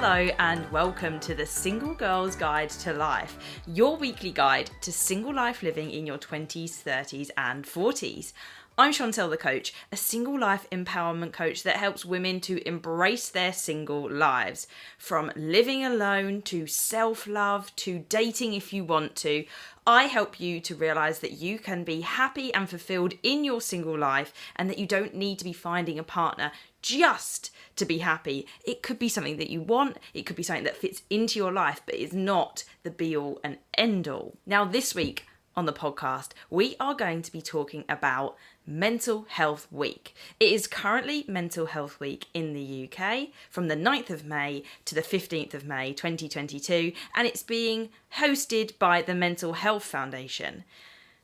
Hello and welcome to the Single Girl's Guide to Life, your weekly guide to single life living in your 20s, 30s and 40s. I'm Chantel the Coach, a single life empowerment coach that helps women to embrace their single lives. From living alone to self-love to dating if you want to, I help you to realise that you can be happy and fulfilled in your single life and that you don't need to be finding a partner just to be happy. It could be something that you want, it could be something that fits into your life, but is not the be all and end all. Now this week on the podcast, we are going to be talking about Mental Health Week. It is currently Mental Health Week in the UK from the 9th of May to the 15th of May 2022, and it's being hosted by the Mental Health Foundation.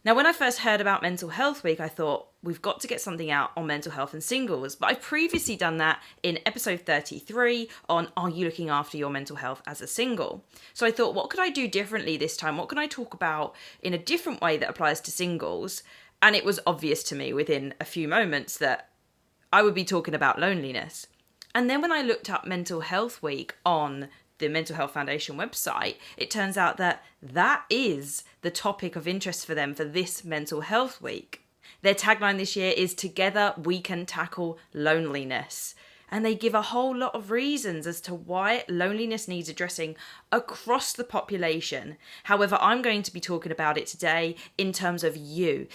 Now, when I first heard about Mental Health Week, I thought, we've got to get something out on mental health and singles. But I've previously done that in episode 33 on Are You Looking After Your Mental Health as a Single? So I thought, what could I do differently this time? What can I talk about in a different way that applies to singles? And it was obvious to me within a few moments that I would be talking about loneliness. And then when I looked up Mental Health Week on the Mental Health Foundation website, it turns out that that is the topic of interest for them for this Mental Health Week. Their tagline this year is "Together we can tackle loneliness." And they give a whole lot of reasons as to why loneliness needs addressing across the population. However, I'm going to be talking about it today in terms of you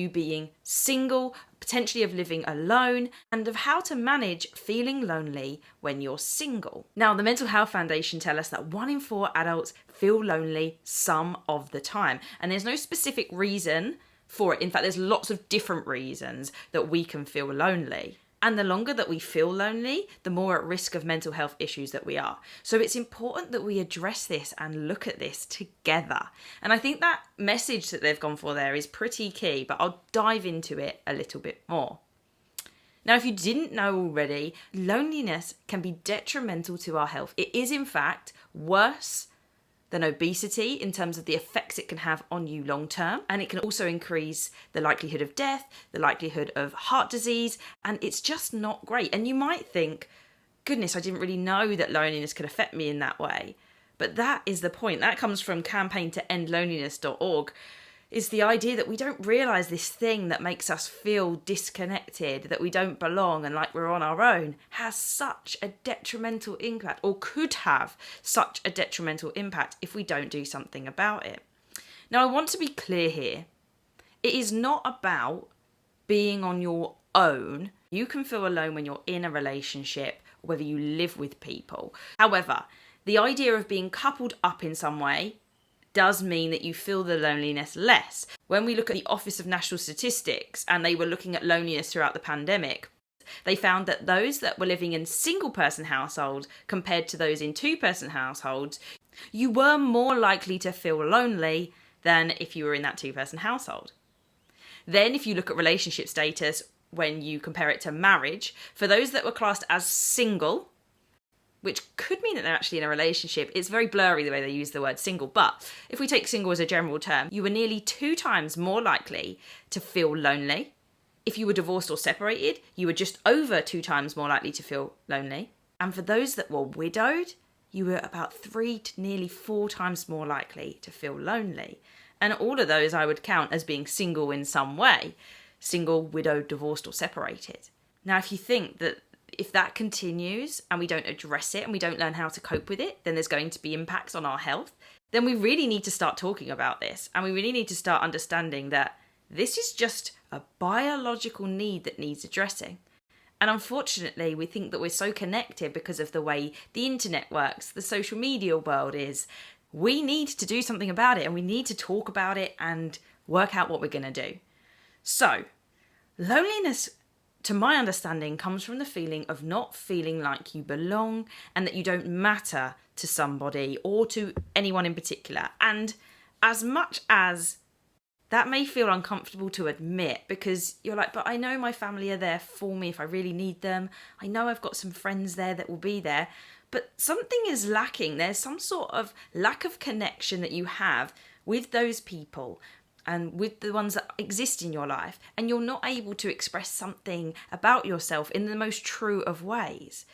being single, potentially of living alone, and of how to manage feeling lonely when you're single. Now, the Mental Health Foundation tell us that 1 in 4 adults feel lonely some of the time. And there's no specific reason for it. In fact, there's lots of different reasons that we can feel lonely. And the longer that we feel lonely, the more at risk of mental health issues that we are. So it's important that we address this and look at this together. And I think that message that they've gone for there is pretty key, but I'll dive into it a little bit more. Now, if you didn't know already, loneliness can be detrimental to our health. It is, in fact, worse than obesity in terms of the effects it can have on you long term. And it can also increase the likelihood of death, the likelihood of heart disease, and it's just not great. And you might think, goodness, I didn't really know that loneliness could affect me in that way. But that is the point. That comes from campaigntoendloneliness.org. Is the idea that we don't realise this thing that makes us feel disconnected, that we don't belong and like we're on our own, has such a detrimental impact, or could have such a detrimental impact if we don't do something about it. Now, I want to be clear here. It is not about being on your own. You can feel alone when you're in a relationship, whether you live with people. However, the idea of being coupled up in some way does mean that you feel the loneliness less. When we look at the Office of National Statistics, and they were looking at loneliness throughout the pandemic, they found that those that were living in single-person households compared to those in two-person households, you were more likely to feel lonely than if you were in that two-person household. Then if you look at relationship status, when you compare it to marriage, for those that were classed as single, which could mean that they're actually in a relationship. It's very blurry the way they use the word single, but if we take single as a general term, you were nearly 2 times more likely to feel lonely. If you were divorced or separated, you were just over 2 times more likely to feel lonely. And for those that were widowed, you were about 3 to nearly 4 times more likely to feel lonely. And all of those I would count as being single in some way. Single, widowed, divorced or separated. Now, if you think that if that continues and we don't address it and we don't learn how to cope with it, then there's going to be impacts on our health. Then we really need to start talking about this. And we really need to start understanding that this is just a biological need that needs addressing. And unfortunately, we think that we're so connected because of the way the internet works, the social media world is. We need to do something about it and we need to talk about it and work out what we're going to do. So, loneliness, to my understanding, comes from the feeling of not feeling like you belong and that you don't matter to somebody or to anyone in particular. And as much as that may feel uncomfortable to admit, because you're like, but I know my family are there for me if I really need them. I know I've got some friends there that will be there. But something is lacking. There's some sort of lack of connection that you have with those people and with the ones that exist in your life, and you're not able to express something about yourself in the most true of ways.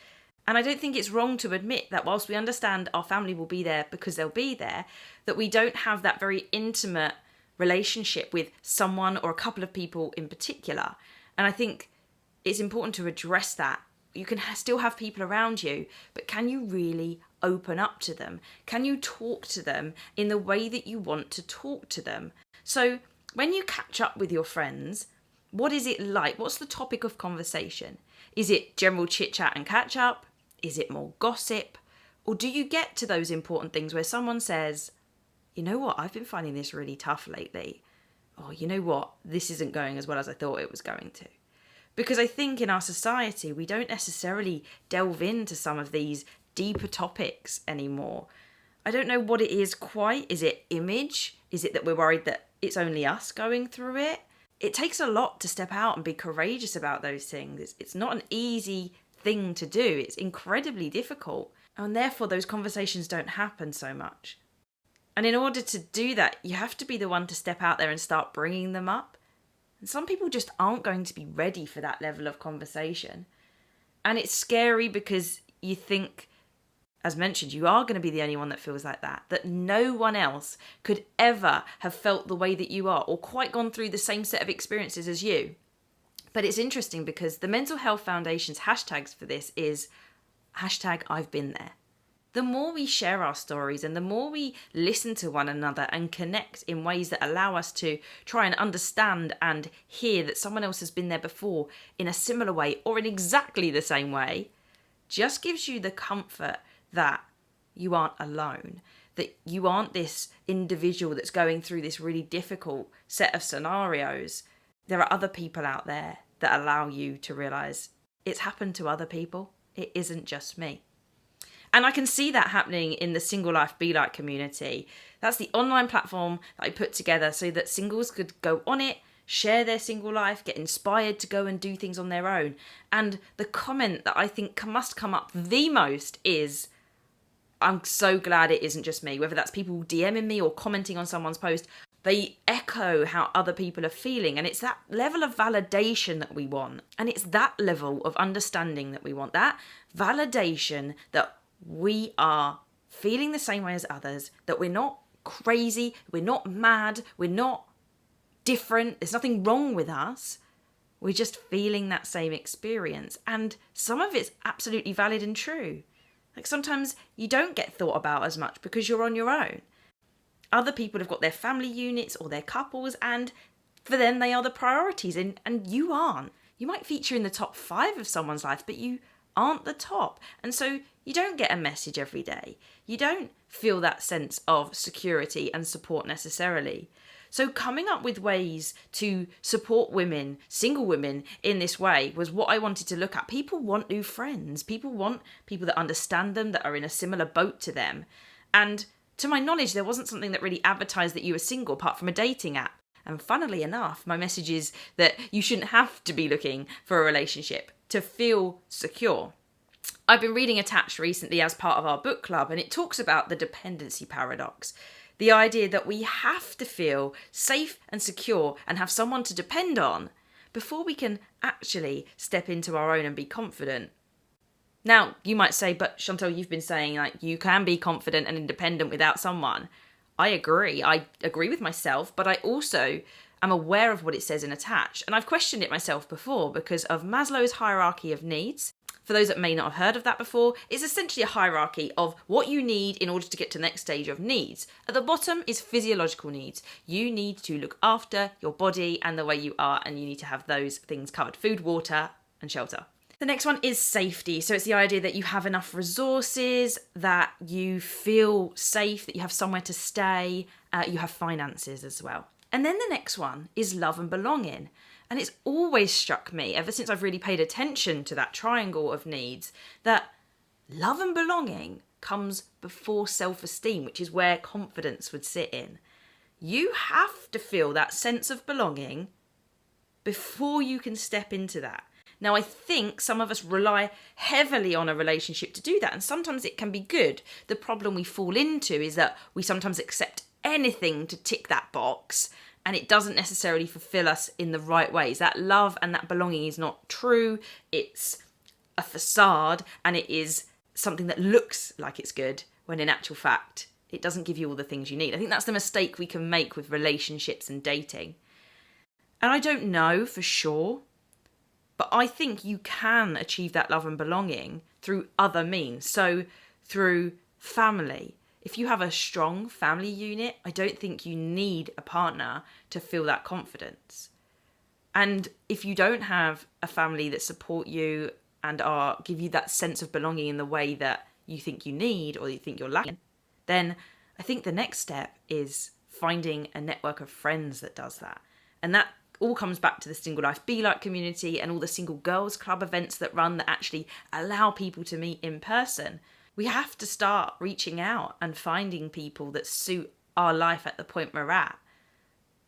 And I don't think it's wrong to admit that whilst we understand our family will be there because they'll be there, that we don't have that very intimate relationship with someone or a couple of people in particular. And I think it's important to address that. You can still have people around you, but can you really open up to them? Can you talk to them in the way that you want to talk to them? So when you catch up with your friends, what is it like? What's the topic of conversation? Is it general chit chat and catch up? Is it more gossip? Or do you get to those important things where someone says, you know what, I've been finding this really tough lately. Or you know what, this isn't going as well as I thought it was going to. Because I think in our society, we don't necessarily delve into some of these deeper topics anymore. I don't know what it is quite. Is it image? Is it that we're worried that it's only us going through it? It takes a lot to step out and be courageous about those things. It's not an easy thing to do. It's incredibly difficult. And therefore, those conversations don't happen so much. And in order to do that, you have to be the one to step out there and start bringing them up. And some people just aren't going to be ready for that level of conversation. And it's scary because you think, as mentioned, you are going to be the only one that feels like that no one else could ever have felt the way that you are or quite gone through the same set of experiences as you. But it's interesting because the Mental Health Foundation's hashtags for this is #I've been there. The more we share our stories and the more we listen to one another and connect in ways that allow us to try and understand and hear that someone else has been there before in a similar way or in exactly the same way, just gives you the comfort that you aren't alone, that you aren't this individual that's going through this really difficult set of scenarios. There are other people out there that allow you to realise it's happened to other people. It isn't just me. And I can see that happening in the Single Life Be Like community. That's the online platform that I put together so that singles could go on it, share their single life, get inspired to go and do things on their own. And the comment that I think must come up the most is, I'm so glad it isn't just me. Whether that's people DMing me or commenting on someone's post, they echo how other people are feeling. And it's that level of validation that we want. And it's that level of understanding that we want. That validation that we are feeling the same way as others, that we're not crazy, we're not mad, we're not different, there's nothing wrong with us. We're just feeling that same experience. And some of it's absolutely valid and true. Like sometimes you don't get thought about as much because you're on your own. Other people have got their family units or their couples, and for them they are the priorities, and you aren't. You might feature in the top 5 of someone's life, but you aren't the top. And so you don't get a message every day. You don't feel that sense of security and support necessarily. So coming up with ways to support women, single women in this way was what I wanted to look at. People want new friends. People want people that understand them, that are in a similar boat to them. And to my knowledge, there wasn't something that really advertised that you were single apart from a dating app. And funnily enough, my message is that you shouldn't have to be looking for a relationship to feel secure. I've been reading Attached recently as part of our book club, and it talks about the dependency paradox. The idea that we have to feel safe and secure and have someone to depend on before we can actually step into our own and be confident. Now, you might say, but Chantal, you've been saying like you can be confident and independent without someone. I agree. I agree with myself, but I also am aware of what it says in Attached. And I've questioned it myself before because of Maslow's hierarchy of needs. For those that may not have heard of that before, it's essentially a hierarchy of what you need in order to get to the next stage of needs. At the bottom is physiological needs. You need to look after your body and the way you are, and you need to have those things covered: food, water, and shelter. The next one is safety. So it's the idea that you have enough resources, that you feel safe, that you have somewhere to stay, you have finances as well. And then the next one is love and belonging. And it's always struck me, ever since I've really paid attention to that triangle of needs, that love and belonging comes before self-esteem, which is where confidence would sit in. You have to feel that sense of belonging before you can step into that. Now, I think some of us rely heavily on a relationship to do that, and sometimes it can be good. The problem we fall into is that we sometimes accept anything to tick that box, and it doesn't necessarily fulfill us in the right ways. That love and that belonging is not true. It's a facade and it is something that looks like it's good, when in actual fact, it doesn't give you all the things you need. I think that's the mistake we can make with relationships and dating. And I don't know for sure, but I think you can achieve that love and belonging through other means. So through family. If you have a strong family unit, I don't think you need a partner to feel that confidence. And if you don't have a family that support you and give you that sense of belonging in the way that you think you need or you think you're lacking, then I think the next step is finding a network of friends that does that. And that all comes back to the Single Life Be Like community and all the single girls club events that run that actually allow people to meet in person. We have to start reaching out and finding people that suit our life at the point we're at.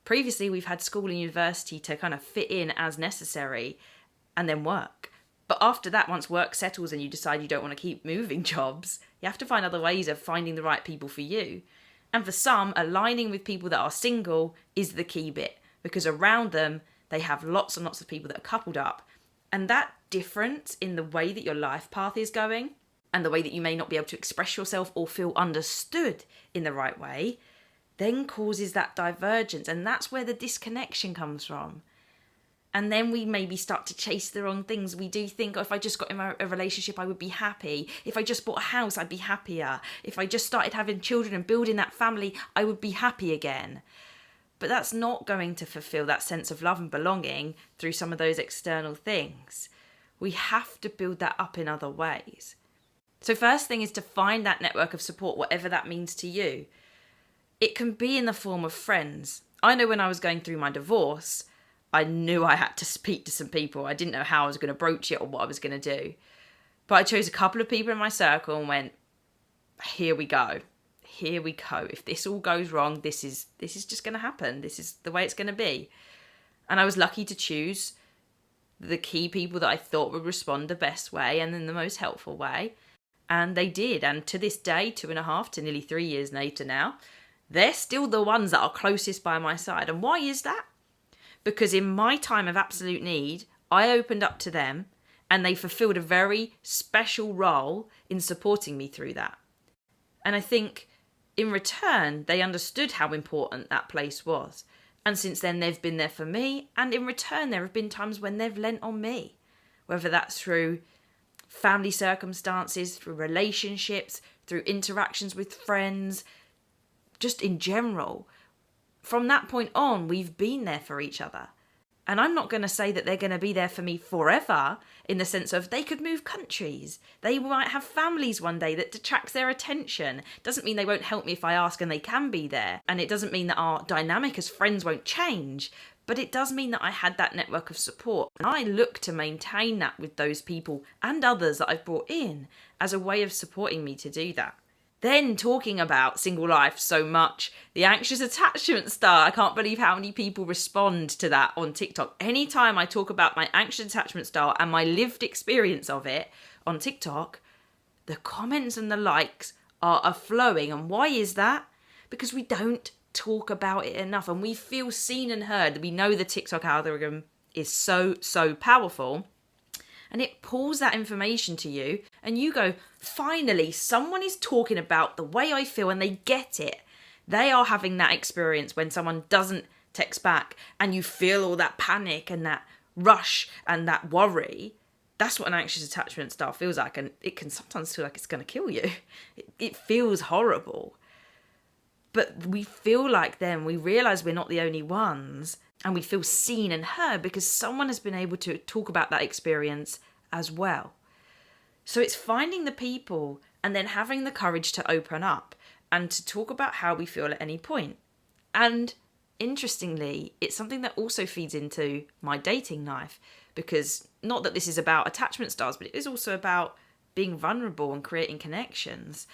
Previously, we've had school and university to kind of fit in as necessary and then work. But after that, once work settles and you decide you don't want to keep moving jobs, you have to find other ways of finding the right people for you. And for some, aligning with people that are single is the key bit, because around them, they have lots and lots of people that are coupled up. And that difference in the way that your life path is going and the way that you may not be able to express yourself or feel understood in the right way then causes that divergence. And that's where the disconnection comes from. And then we maybe start to chase the wrong things. We do think, oh, if I just got in a relationship, I would be happy. If I just bought a house, I'd be happier. If I just started having children and building that family, I would be happy again. But that's not going to fulfill that sense of love and belonging through some of those external things. We have to build that up in other ways. So first thing is to find that network of support, whatever that means to you. It can be in the form of friends. I know when I was going through my divorce, I knew I had to speak to some people. I didn't know how I was going to broach it or what I was going to do. But I chose a couple of people in my circle and went, here we go. Here we go. If this all goes wrong, this is just going to happen. This is the way it's going to be. And I was lucky to choose the key people that I thought would respond the best way and in the most helpful way. And they did. And to this day, 2.5 to nearly 3 years later now, they're still the ones that are closest by my side. And why is that? Because in my time of absolute need, I opened up to them and they fulfilled a very special role in supporting me through that. And I think in return, they understood how important that place was. And since then, they've been there for me. And in return, there have been times when they've lent on me, whether that's through family circumstances, through relationships, through interactions with friends, just in general. From that point on, we've been there for each other. And I'm not going to say that they're going to be there for me forever, in the sense of they could move countries. They might have families one day that detracts their attention. Doesn't mean they won't help me if I ask and they can be there. And it doesn't mean that our dynamic as friends won't change. But it does mean that I had that network of support. And I look to maintain that with those people and others that I've brought in as a way of supporting me to do that. Then talking about single life so much, the anxious attachment style. I can't believe how many people respond to that on TikTok. Anytime I talk about my anxious attachment style and my lived experience of it on TikTok, the comments and the likes are flowing. And why is that? Because we don't talk about it enough and we feel seen and heard. We know the TikTok algorithm is so powerful. And it pulls that information to you and you go, finally, someone is talking about the way I feel and they get it. They are having that experience when someone doesn't text back and you feel all that panic and that rush and that worry. That's what an anxious attachment style feels like. And it can sometimes feel like it's going to kill you. It feels horrible. But we feel like then we realise we're not the only ones. And we feel seen and heard because someone has been able to talk about that experience as well. So it's finding the people and then having the courage to open up and to talk about how we feel at any point. And interestingly, it's something that also feeds into my dating life, because not that this is about attachment styles, but it is also about being vulnerable and creating connections.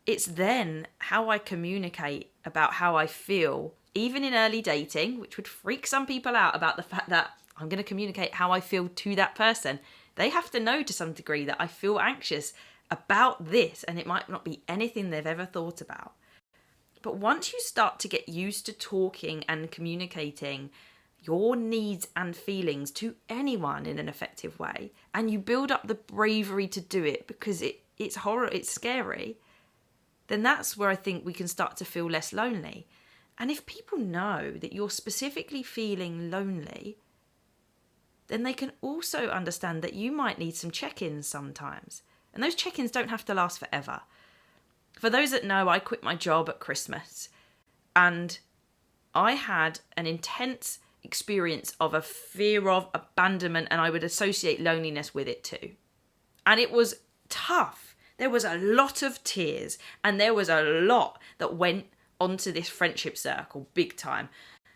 It's then how I communicate about how I feel, even in early dating, which would freak some people out about the fact that I'm going to communicate how I feel to that person. They have to know to some degree that I feel anxious about this, and it might not be anything they've ever thought about. But once you start to get used to talking and communicating, your needs and feelings to anyone in an effective way, and you build up the bravery to do it because it's horror, it's scary, then that's where I think we can start to feel less lonely. And if people know that you're specifically feeling lonely, then they can also understand that you might need some check-ins sometimes. And those check-ins don't have to last forever. For those that know, I quit my job at Christmas, and I had an intense experience of a fear of abandonment, and I would associate loneliness with it too. And it was tough. There was a lot of tears, and there was a lot that went onto this friendship circle big time,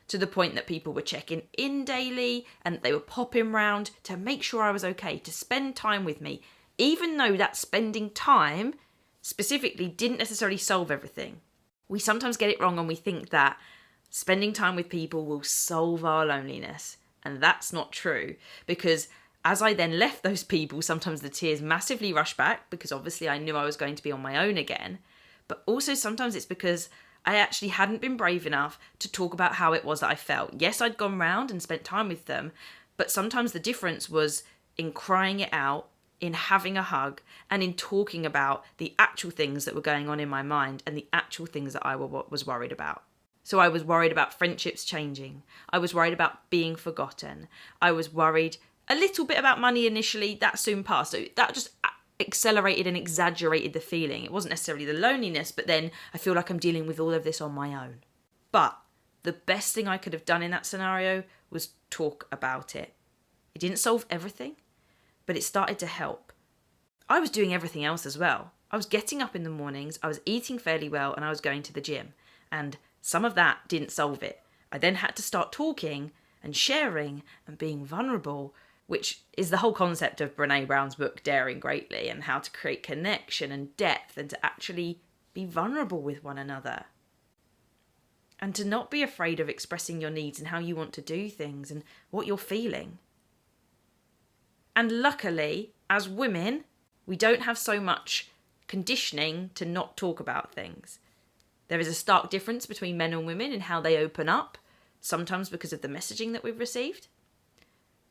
to the point that people were checking in daily and they were popping round to make sure I was okay, to spend time with me, even though that spending time specifically didn't necessarily solve everything. We sometimes get it wrong and we think that spending time with people will solve our loneliness, and that's not true, because as I then left those people, sometimes the tears massively rushed back because obviously I knew I was going to be on my own again, but also sometimes it's because I actually hadn't been brave enough to talk about how it was that I felt. Yes, I'd gone round and spent time with them, but sometimes the difference was in crying it out, in having a hug, and in talking about the actual things that were going on in my mind and the actual things that I was worried about. So I was worried about friendships changing. I was worried about being forgotten. I was worried a little bit about money initially. That soon passed. So that just accelerated and exaggerated the feeling. It wasn't necessarily the loneliness, but then I feel like I'm dealing with all of this on my own. But the best thing I could have done in that scenario was talk about it. It didn't solve everything, but it started to help. I was doing everything else as well. I was getting up in the mornings, I was eating fairly well, and I was going to the gym. And some of that didn't solve it. I then had to start talking and sharing and being vulnerable, which is the whole concept of Brené Brown's book, Daring Greatly, and how to create connection and depth and to actually be vulnerable with one another. And to not be afraid of expressing your needs and how you want to do things and what you're feeling. And luckily, as women, we don't have so much conditioning to not talk about things. There is a stark difference between men and women in how they open up, sometimes because of the messaging that we've received.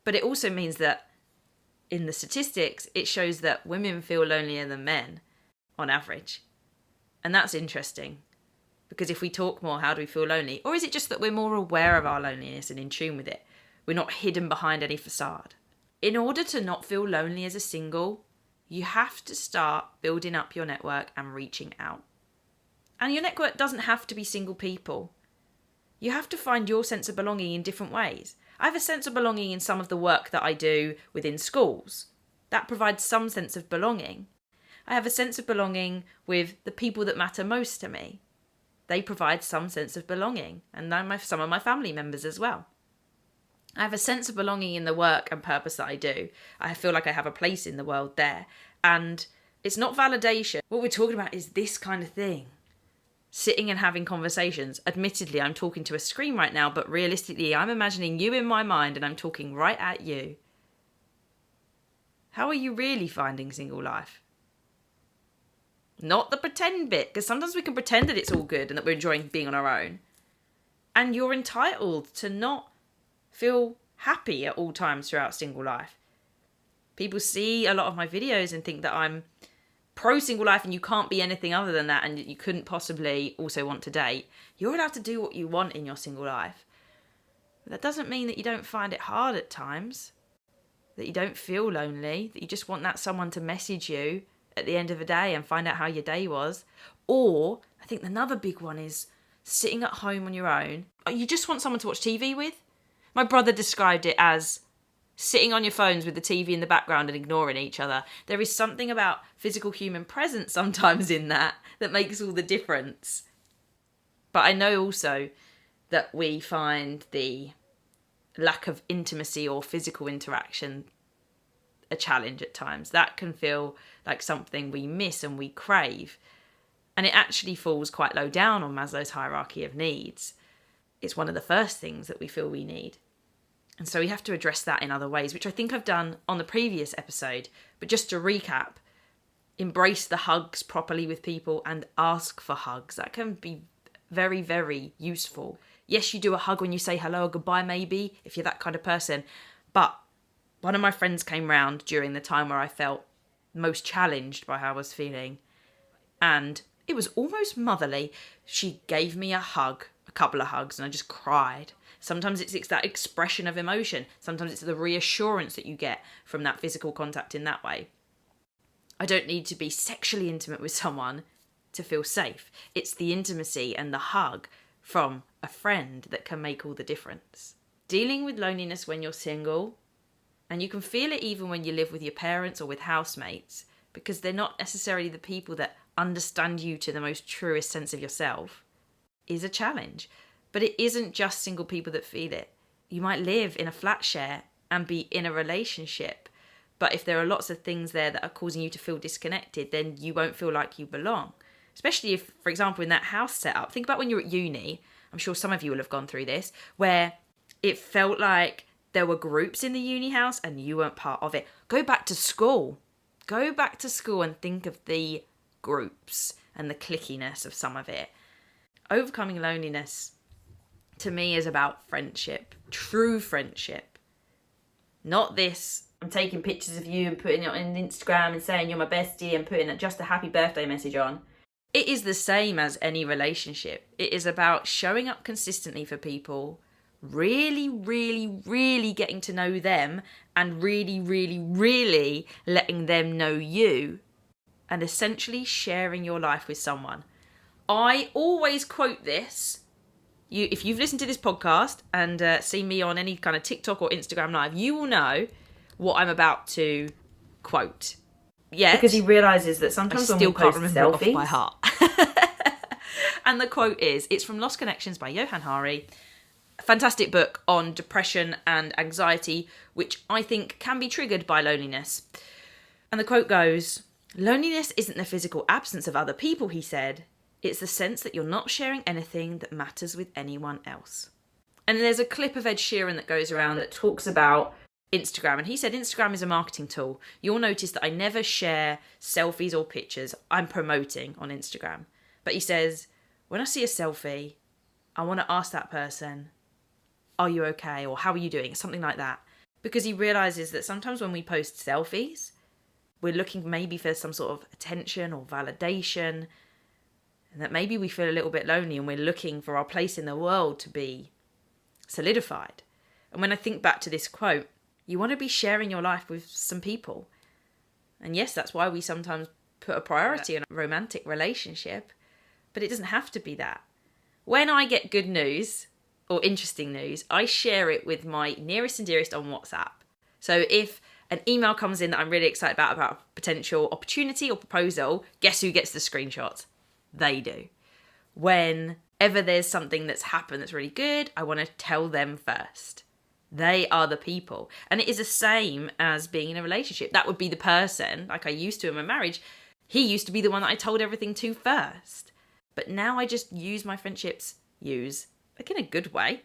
But it also means that in the statistics, it shows that women feel lonelier than men on average. And that's interesting, because if we talk more, how do we feel lonely? Or is it just that we're more aware of our loneliness and in tune with it? We're not hidden behind any facade. In order to not feel lonely as a single, you have to start building up your network and reaching out. And your network doesn't have to be single people. You have to find your sense of belonging in different ways. I have a sense of belonging in some of the work that I do within schools. That provides some sense of belonging. I have a sense of belonging with the people that matter most to me. They provide some sense of belonging, and some of my family members as well. I have a sense of belonging in the work and purpose that I do. I feel like I have a place in the world there. And it's not validation. What we're talking about is this kind of thing. Sitting and having conversations. Admittedly, I'm talking to a screen right now, but realistically, I'm imagining you in my mind and I'm talking right at you. How are you really finding single life? Not the pretend bit, because sometimes we can pretend that it's all good and that we're enjoying being on our own. And you're entitled to not feel happy at all times throughout single life. People see a lot of my videos and think that I'm pro single life and you can't be anything other than that and you couldn't possibly also want to date. You're allowed to do what you want in your single life. But that doesn't mean that you don't find it hard at times, that you don't feel lonely, that you just want that someone to message you at the end of the day and find out how your day was. Or, I think another big one is sitting at home on your own. You just want someone to watch TV with. My brother described it as sitting on your phones with the TV in the background and ignoring each other. There is something about physical human presence sometimes in that makes all the difference. But I know also that we find the lack of intimacy or physical interaction a challenge at times. That can feel like something we miss and we crave. And it actually falls quite low down on Maslow's hierarchy of needs. It's one of the first things that we feel we need. And so we have to address that in other ways, which I think I've done on the previous episode. But just to recap, embrace the hugs properly with people and ask for hugs. That can be very, very useful. Yes, you do a hug when you say hello or goodbye, maybe, if you're that kind of person. But one of my friends came round during the time where I felt most challenged by how I was feeling. And it was almost motherly. She gave me a hug, a couple of hugs, and I just cried. Sometimes it's that expression of emotion. Sometimes it's the reassurance that you get from that physical contact in that way. I don't need to be sexually intimate with someone to feel safe. It's the intimacy and the hug from a friend that can make all the difference. Dealing with loneliness when you're single, and you can feel it even when you live with your parents or with housemates, because they're not necessarily the people that understand you to the most truest sense of yourself, is a challenge. But it isn't just single people that feel it. You might live in a flat share and be in a relationship, but if there are lots of things there that are causing you to feel disconnected, then you won't feel like you belong. Especially if, for example, in that house setup, think about when you're at uni, I'm sure some of you will have gone through this, where it felt like there were groups in the uni house and you weren't part of it. Go back to school. Go back to school and think of the groups and the clickiness of some of it. Overcoming loneliness, to me, is about friendship. True friendship. Not this, I'm taking pictures of you and putting it on Instagram and saying you're my bestie and putting just a happy birthday message on. It is the same as any relationship. It is about showing up consistently for people, really, really, really getting to know them, and really, really, really letting them know you, and essentially sharing your life with someone. I always quote this. If you've listened to this podcast and seen me on any kind of TikTok or Instagram live, you will know what I'm about to quote. Yet, because he realises that sometimes I still can't remember it off by heart. And the quote is, it's from Lost Connections by Johann Hari. A fantastic book on depression and anxiety, which I think can be triggered by loneliness. And the quote goes, "Loneliness isn't the physical absence of other people," he said. "It's the sense that you're not sharing anything that matters with anyone else." And there's a clip of Ed Sheeran that goes around that talks about Instagram, and he said Instagram is a marketing tool. You'll notice that I never share selfies or pictures I'm promoting on Instagram. But he says, when I see a selfie, I want to ask that person, are you okay? Or how are you doing? Something like that. Because he realises that sometimes when we post selfies, we're looking maybe for some sort of attention or validation, and that maybe we feel a little bit lonely and we're looking for our place in the world to be solidified. And when I think back to this quote, you want to be sharing your life with some people. And yes, that's why we sometimes put a priority on a romantic relationship, but it doesn't have to be that. When I get good news or interesting news, I share it with my nearest and dearest on WhatsApp. So if an email comes in that I'm really excited about a potential opportunity or proposal, guess who gets the screenshots? They do. Whenever there's something that's happened that's really good, I want to tell them first. They are the people. And it is the same as being in a relationship. That would be the person, like I used to in my marriage. He used to be the one that I told everything to first. But now I just use my friendships, like in a good way.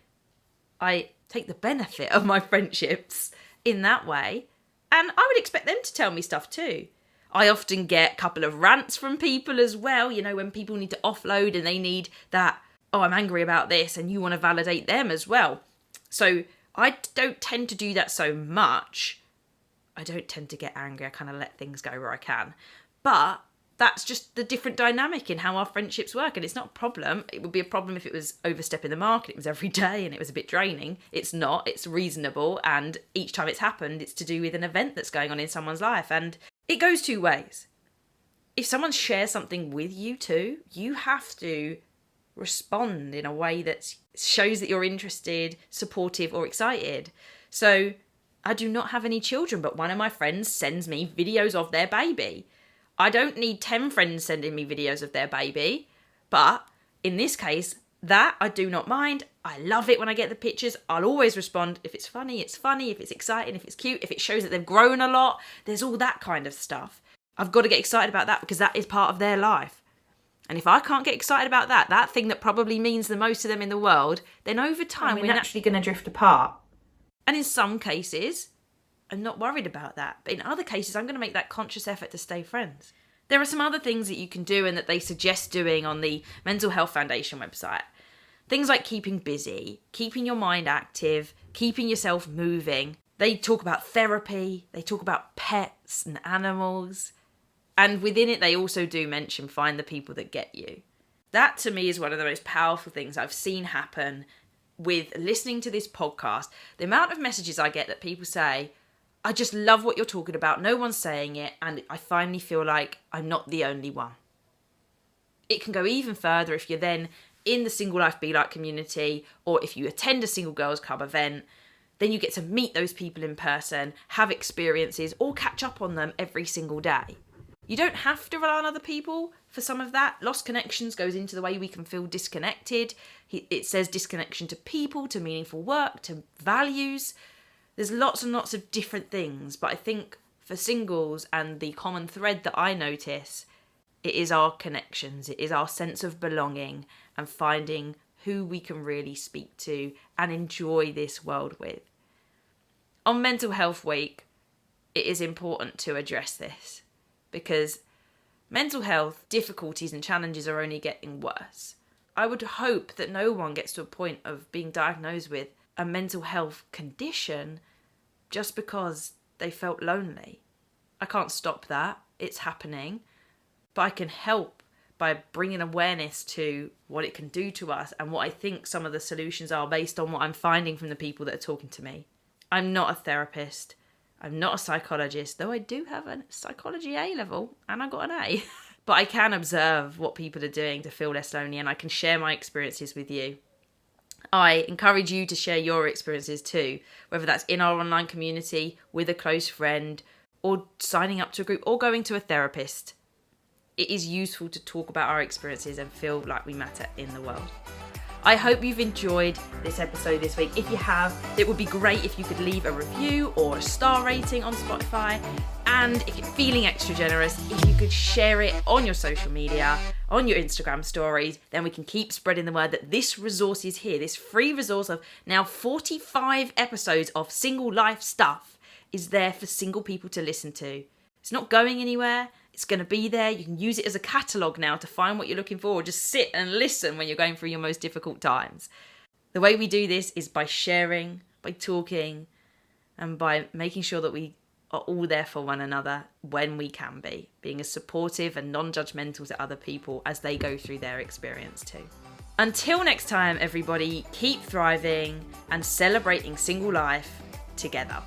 I take the benefit of my friendships in that way. And I would expect them to tell me stuff too. I often get a couple of rants from people as well, when people need to offload and they need that, oh, I'm angry about this, and you want to validate them as well. So I don't tend to do that so much. I don't tend to get angry. I kind of let things go where I can. But that's just the different dynamic in how our friendships work. And it's not a problem. It would be a problem if it was overstepping the mark and it was every day and it was a bit draining. It's not. It's reasonable. And each time it's happened, it's to do with an event that's going on in someone's life. And it goes two ways. If someone shares something with you too, you have to respond in a way that shows that you're interested, supportive, or excited. So I do not have any children, but one of my friends sends me videos of their baby. I don't need 10 friends sending me videos of their baby, but in this case, that I do not mind. I love it when I get the pictures. I'll always respond. If it's funny, it's funny. If it's exciting, if it's cute, if it shows that they've grown a lot, there's all that kind of stuff. I've got to get excited about that because that is part of their life. And if I can't get excited about that thing that probably means the most to them in the world, then over time we're naturally going to drift apart. And in some cases, I'm not worried about that. But in other cases, I'm going to make that conscious effort to stay friends. There are some other things that you can do and that they suggest doing on the Mental Health Foundation website. Things like keeping busy, keeping your mind active, keeping yourself moving. They talk about therapy, they talk about pets and animals. And within it, they also do mention find the people that get you. That to me is one of the most powerful things I've seen happen with listening to this podcast. The amount of messages I get that people say, I just love what you're talking about. No one's saying it. And I finally feel like I'm not the only one. It can go even further if you're then in the Single Life Be Like community, or if you attend a Single Girls Club event, then you get to meet those people in person, have experiences, or catch up on them every single day. You don't have to rely on other people for some of that. Lost connections goes into the way we can feel disconnected. It says disconnection to people, to meaningful work, to values. There's lots and lots of different things, but I think for singles and the common thread that I notice, it is our connections, it is our sense of belonging and finding who we can really speak to and enjoy this world with. On Mental Health Week, it is important to address this because mental health difficulties and challenges are only getting worse. I would hope that no one gets to a point of being diagnosed with a mental health condition just because they felt lonely. I can't stop that. It's happening. But I can help by bringing awareness to what it can do to us and what I think some of the solutions are based on what I'm finding from the people that are talking to me. I'm not a therapist. I'm not a psychologist, though I do have a psychology A level and I got an A. But I can observe what people are doing to feel less lonely and I can share my experiences with you. I encourage you to share your experiences too, whether that's in our online community, with a close friend, or signing up to a group, or going to a therapist. It is useful to talk about our experiences and feel like we matter in the world. I hope you've enjoyed this episode this week. If you have, it would be great if you could leave a review or a star rating on Spotify. And if you're feeling extra generous, if you could share it on your social media, on your Instagram stories, then we can keep spreading the word that this resource is here. This free resource of now 45 episodes of single life stuff is there for single people to listen to. It's not going anywhere. It's going to be there. You can use it as a catalogue now to find what you're looking for, or just sit and listen when you're going through your most difficult times. The way we do this is by sharing, by talking, and by making sure that we are all there for one another when we can be, being as supportive and non-judgmental to other people as they go through their experience too. Until next time, everybody, keep thriving and celebrating single life together.